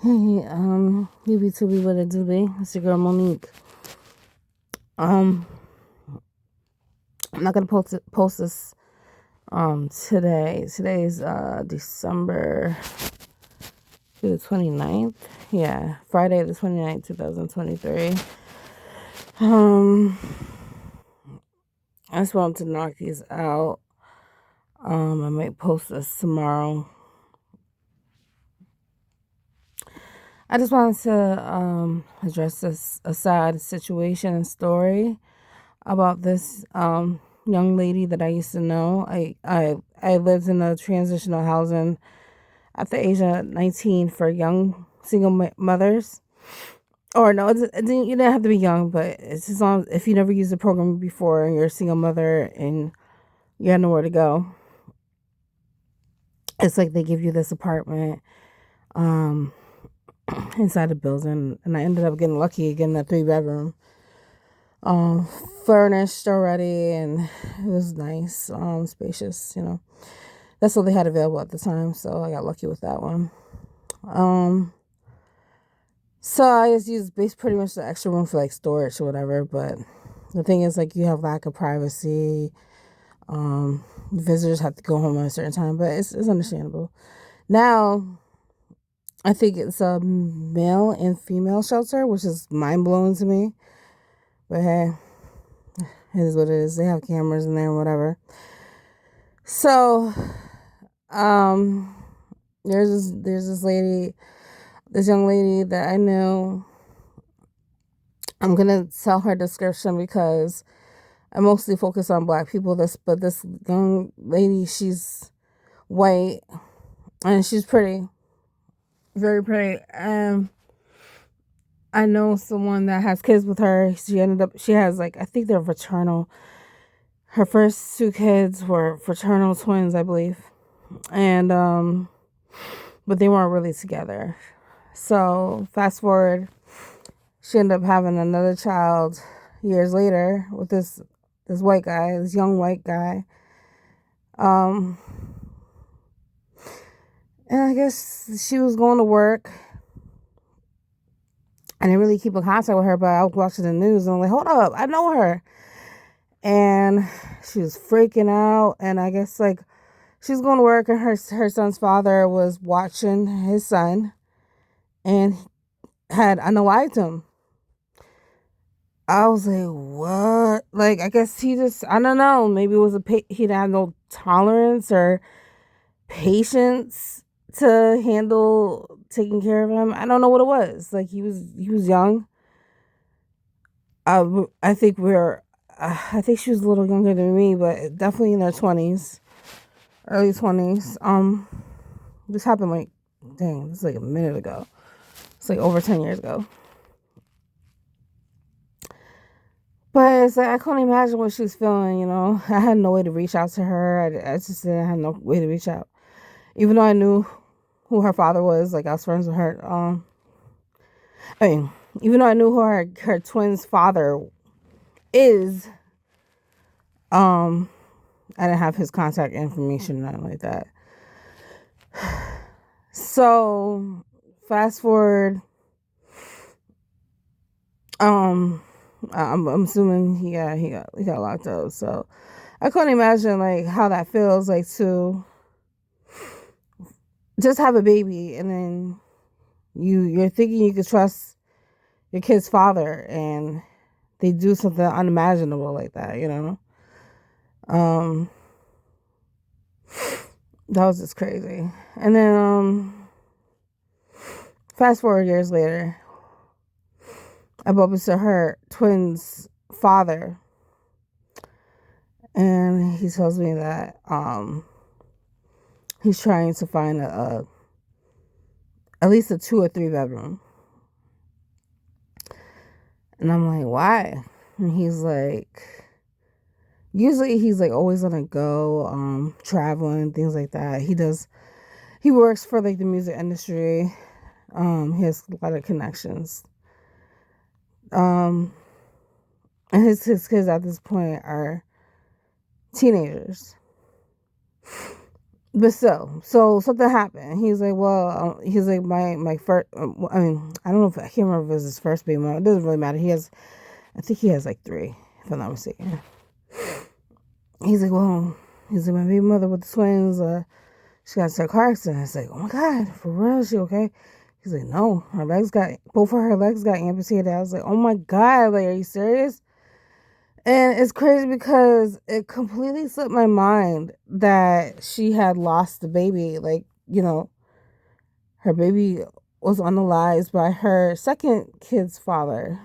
Hey, UB2B, what it do be? It's your girl Monique. Um, I'm not gonna post this today. Today's December the 29th. Yeah, Friday the 29th, 2023. Um, I just wanted to knock these out. I might post this tomorrow. I just wanted to address this a sad situation and story about this young lady that I used to know. I lived in a transitional housing at the age of 19 for young single mothers. Or no, you didn't have to be young, but it's as long if you never used the program before and you're a single mother and you had nowhere to go. It's like they give you this apartment um, inside the building, and I ended up getting lucky getting a 3 bedroom. um Furnished already, and it was nice, spacious, that's what they had available at the time, so I got lucky with that one. So I just used pretty much the extra room for like storage or whatever, but the thing is, like, you have lack of privacy. Visitors have to go home at a certain time, but it's understandable. Now I think it's a male and female shelter, which is mind blowing to me, but hey, it is what it is. They have cameras in there and whatever. So, um, there's this young lady that I know. I'm gonna tell her description because I mostly focus on black people. But this young lady, she's white and she's pretty, very pretty. I know someone that has kids with her. She has, like, I think they're fraternal. Her first 2 kids were fraternal twins, I believe, and but they weren't really together. So fast forward, she ended up having another child years later with this white guy, this young white guy. Um, and I guess she was going to work. I didn't really keep in contact with her, but I was watching the news and I'm like, hold up, I know her. And she was freaking out. And I guess, like, she was going to work, and her son's father was watching his son and had unalived him. I was like, what? Like, I guess he just, I don't know, maybe it was he didn't have no tolerance or patience to handle taking care of him. I don't know what it was. Like, he was young. I think I think she was a little younger than me, but definitely in her 20s, early 20s. This happened, like, dang, this is like a minute ago. It's like over 10 years ago. But it's like, I couldn't imagine what she was feeling. I had no way to reach out to her. I just didn't have no way to reach out. Even though I knew who her father was, like, I was friends with her. I mean, even though I knew who her twin's father is, um, I didn't have his contact information, nothing like that. So fast forward, um, I'm assuming he got locked up. So I couldn't imagine, like, how that feels, like, to just have a baby and then you're thinking you could trust your kid's father, and they do something unimaginable like that. Um, that was just crazy. And then fast forward years later, I bump into her twins' father, and he tells me that he's trying to find at least a 2 or 3 bedroom. And I'm like, why? And he's like, usually he's like always on a go, traveling, things like that. He works for, like, the music industry. He has a lot of connections. Um, and his kids at this point are teenagers. But so something happened. He's like, well, he's like, my first. I mean, I don't know if I can't remember if it was his first baby mom. It doesn't really matter. I think he has like three, if I'm not mistaken. He's like, well, he's like, my baby mother with the twins. She got into a car accident. I was like, oh my god, for real? Is she okay? He's like, no, both of her legs got amputated. I was like, oh my god, like, are you serious? And it's crazy because it completely slipped my mind that she had lost the baby. Like, her baby was unalized by her second kid's father.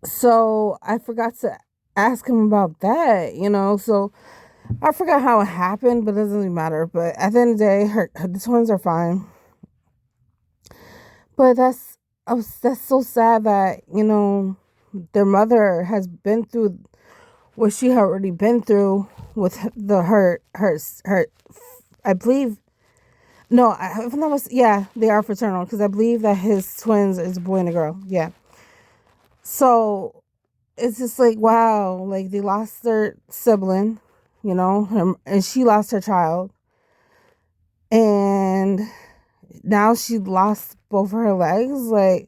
So I forgot to ask him about that. So I forgot how it happened, but it doesn't really matter. But at the end of the day, the twins are fine. But that's so sad that their mother has been through what she had already been through with her. I believe no, if I'm not yeah, they are fraternal because I believe that his twins is a boy and a girl. Yeah, so it's just like wow, like they lost their sibling, and she lost her child, and now she lost both of her legs. Like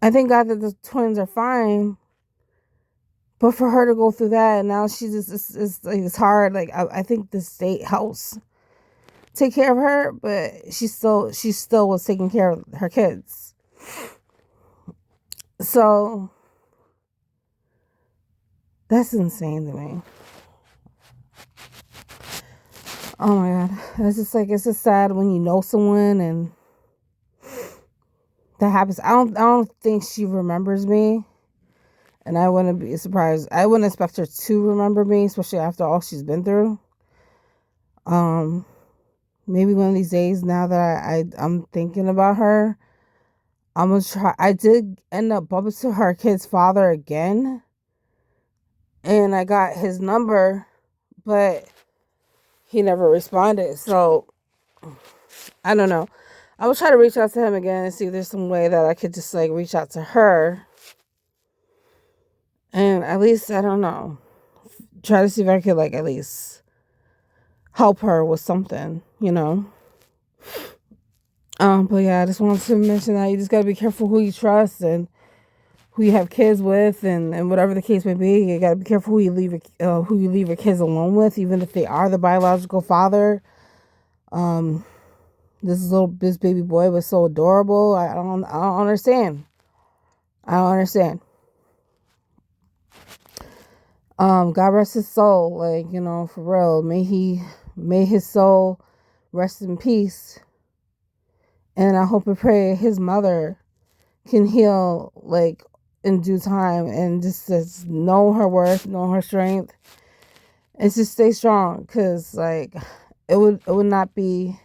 I thank God that the twins are fine. But for her to go through that, and now she just it's like it's hard. Like I think the state helps take care of her, but she still was taking care of her kids. So that's insane to me. Oh my god, it's just sad when you know someone and that happens. I don't think she remembers me, and I wouldn't be surprised. I wouldn't expect her to remember me, especially after all she's been through. Um, Maybe one of these days, now that I'm thinking about her, I'm gonna try. I did end up bumping to her kid's father again, and I got his number, but he never responded. So I don't know. I will try to reach out to him again and see if there's some way that I could just like reach out to her, and at least I don't know, try to see if I could like at least help her with something. But yeah, I just wanted to mention that you just gotta be careful who you trust and who you have kids with, and whatever the case may be. You gotta be careful who you leave your kids alone with, even if they are the biological father. Um, this baby boy was so adorable. I don't understand. I don't understand. God rest his soul. Like for real. May his soul rest in peace. And I hope and pray his mother can heal like in due time and just know her worth, know her strength, and just stay strong. Cause like it would not be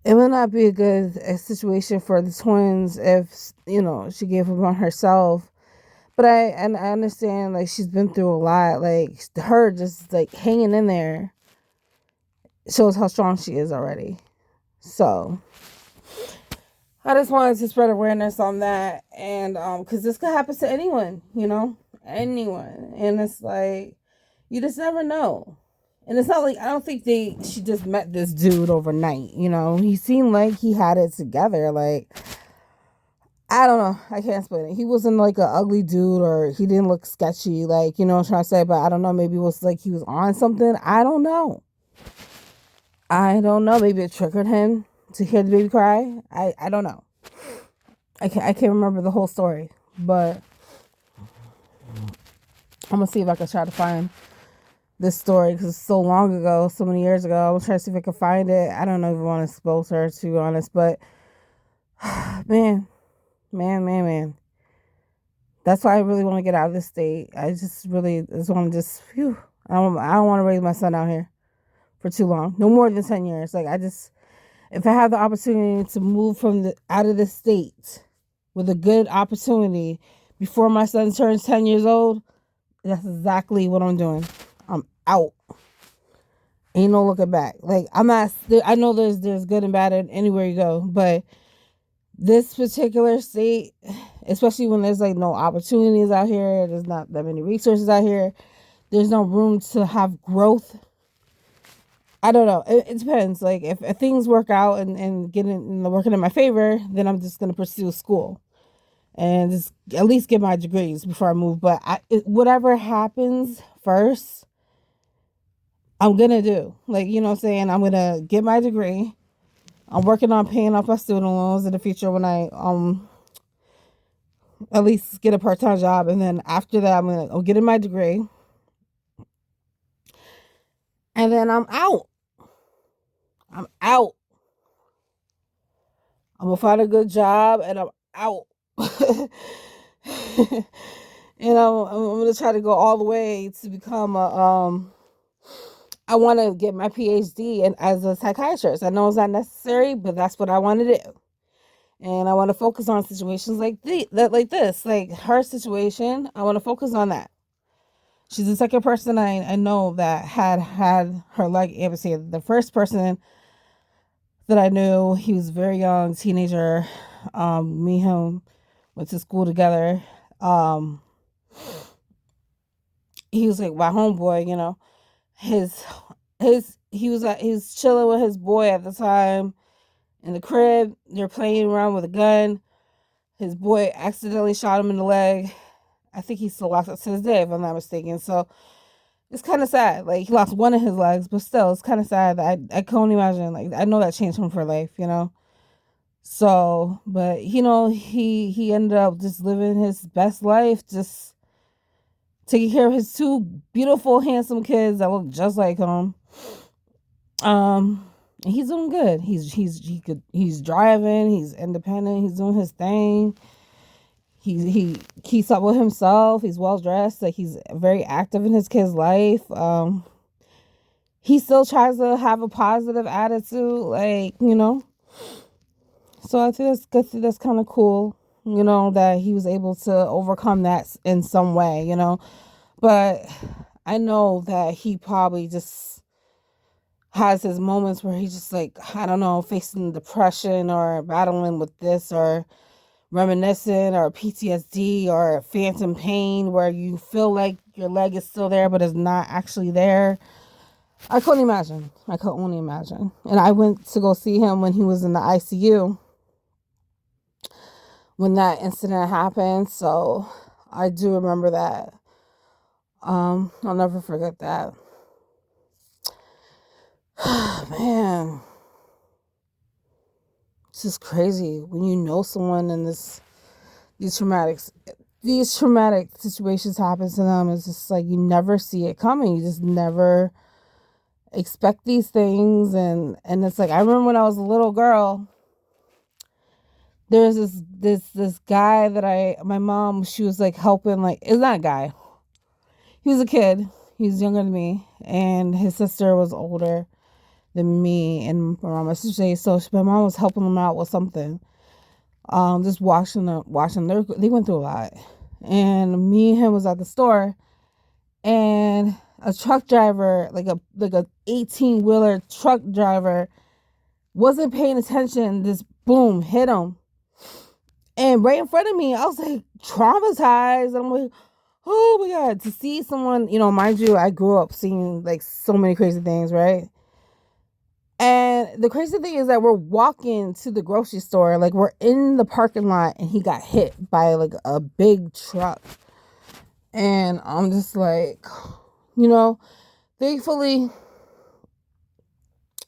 a good situation for the twins if she gave up on herself. But I understand like she's been through a lot. Like her just like hanging in there shows how strong she is already. So I just wanted to spread awareness on that, and because this could happen to anyone, and it's like you just never know. And it's not like I don't think she just met this dude overnight. He seemed like he had it together. Like I don't know, I can't explain it. He wasn't like an ugly dude, or he didn't look sketchy. Like what I'm trying to say, but I don't know. Maybe it was like he was on something. I don't know. Maybe it triggered him to hear the baby cry. I don't know. I can't remember the whole story, but I'm gonna see if I can try to find this story because it's so long ago, so many years ago. I'm gonna try to see if I can find it. I don't know if I want to expose her, to be honest, but man, man. That's why I really want to get out of this state. I just really just want to phew. I don't want to raise my son out here for too long. No more than 10 years. Like if I have the opportunity to move out of the state with a good opportunity before my son turns 10 years old, that's exactly what I'm doing. I'm out. Ain't no looking back. Like I'm not. I know there's good and bad anywhere you go, but this particular state, especially when there's like no opportunities out here, there's not that many resources out here. there's no room to have growth. I don't know. It depends. Like if things work out and getting working in my favor, then I'm just gonna pursue school and just at least get my degrees before I move. But whatever happens first, I'm gonna do. Like, you know what I'm saying? I'm gonna get my degree. I'm working on paying off my student loans in the future when I at least get a part time job, and then after that I'm getting my degree, and then I'm out. I'm out. I'm gonna find a good job, and I'm out. I'm gonna try to go all the way to become a I want to get my PhD and as a psychiatrist. I know it's not necessary, but that's what I want to do. And I want to focus on situations like like this, like her situation. I want to focus on that. She's the second person I know that had her leg amputated. The first person that I knew, he was very young, teenager. Me and him went to school together. Um, he was like my homeboy, you know. His he was chilling with his boy at the time in the crib. They're playing around with a gun. His boy accidentally shot him in the leg. I think he still lost it to this day, if I'm not mistaken. So it's kind of sad. Like he lost one of his legs, but still, it's kind of sad. That I can only imagine. Like I know that changed him for life, you know. So, but you know, he ended up just living his best life, just taking care of his two beautiful, handsome kids that look just like him. He's doing good. He's driving. He's independent. He's doing his thing. He keeps up with himself. He's well dressed. Like he's very active in his kid's life. He still tries to have a positive attitude, like, you know. So I think that's good. That's kind of cool, you know, that he was able to overcome that in some way, you know. But I know that he probably just has his moments where he's just like, I don't know, facing depression or battling with this or reminiscent or PTSD or phantom pain where you feel like your leg is still there but it's not actually there. I couldn't imagine. I could only imagine. And I went to go see him when he was in the ICU when that incident happened. So I do remember that. I'll never forget that. Man, it's just crazy when you know someone in these traumatic situations happen to them. It's just like you never see it coming. You just never expect these things, and it's like I remember when I was a little girl. There's this guy that my mom, she was like helping, like it's not a guy. He was a kid. He was younger than me, and his sister was older than me and my mom. So my mom was helping him out with something. Just watching. They went through a lot, and me and him was at the store, and a truck driver, like a 18-wheeler truck driver, wasn't paying attention. This boom hit him, and right in front of me, I was like traumatized. I'm like, oh my god, to see someone, you know, mind you, I grew up seeing like so many crazy things, right? And the crazy thing is that we're walking to the grocery store, like we're in the parking lot, and he got hit by like a big truck. And I'm just like, you know, thankfully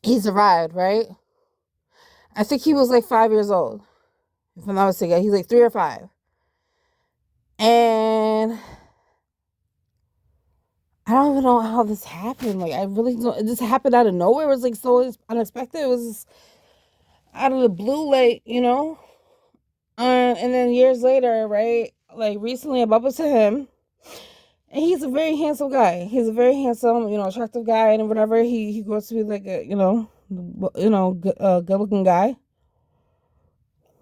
he survived, right? I think he was like 5 years old, if I'm not mistaken. He's like 3 or 5. And I don't even know how this happened. Like, I really don't. It just happened out of nowhere. It was like so unexpected. It was just out of the blue, like, you know. And then years later, right? Like recently, I bumped into him, and he's a very handsome guy. He's a very handsome, you know, attractive guy, and whatever. He grows to be like a, good looking guy,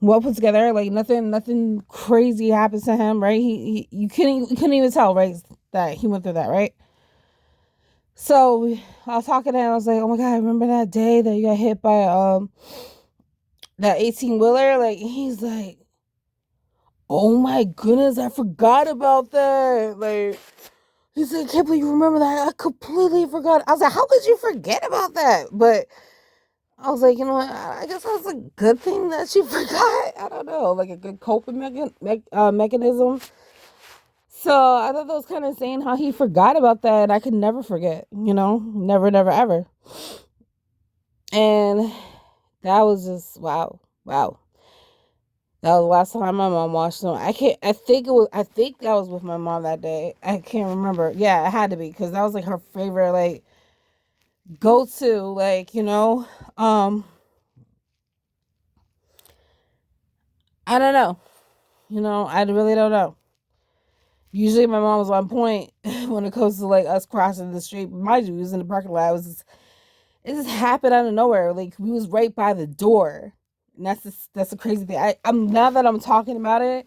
well put together. Like nothing crazy happens to him, right? You couldn't even tell, right, that he went through that, right? So I was talking to him. I was like, "Oh my god, remember that day that you got hit by that 18-wheeler?" Like he's like, "Oh my goodness, I forgot about that." Like He's like, I can't believe you remember that. I completely forgot. I was like, how could you forget about that? But I was like, you know what? I guess that's a good thing that she forgot. I don't know, like a good coping mechanism. So I thought that was kind of insane how he forgot about that. And I could never forget, never, never, ever. And that was just wow, wow. That was the last time my mom watched them. I can't. I think it was. I think that was with my mom that day. I can't remember. Yeah, it had to be because that was like her favorite, like go to, like Um, I don't know. I really don't know. Usually my mom was on point when it comes to like us crossing the street. Mind you, we was in the parking lot. It just happened out of nowhere. Like we was right by the door. And that's the crazy thing. I'm now that I'm talking about it,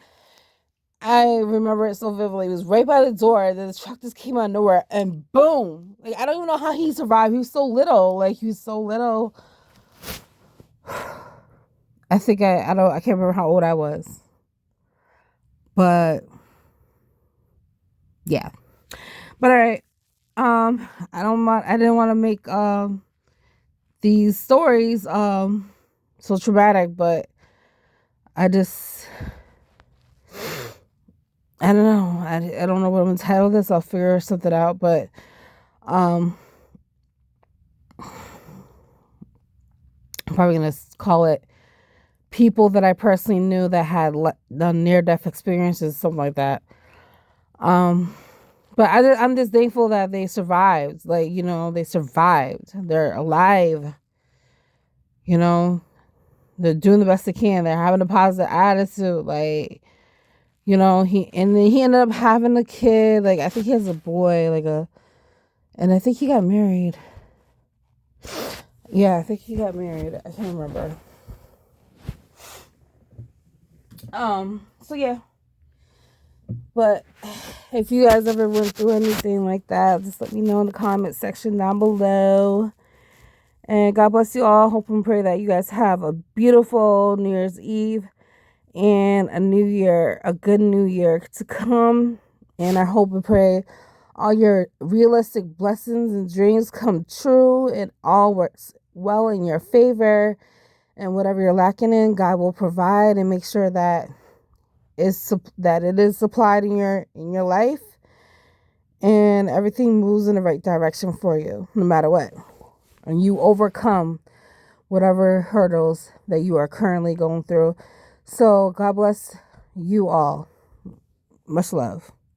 I remember it so vividly. It was right by the door. Then the truck just came out of nowhere and boom. Like I don't even know how he survived. He was so little. Like he was so little. I think I can't remember how old I was. But yeah. But all right. I didn't want to make these stories so traumatic, but I just I don't know. I don't know what I'm gonna title this. I'll figure something out, but um I'm probably gonna call it people that I personally knew that had done near death experiences, something like that. Um but I'm just thankful that they survived. Like, they survived. They're alive, you know. They're doing the best they can. They're having a positive attitude. Like, he ended up having a kid. Like, I think he has a boy, and I think he got married. Yeah, I think he got married. I can't remember. So yeah. But if you guys ever went through anything like that, just let me know in the comment section down below. And God bless you all. Hope and pray that you guys have a beautiful New Year's Eve and a new year, a good new year to come. And I hope and pray all your realistic blessings and dreams come true and all works well in your favor. And whatever you're lacking in, God will provide and make sure that it is supplied in your life, and everything moves in the right direction for you, no matter what. And you overcome whatever hurdles that you are currently going through. So God bless you all. Much love.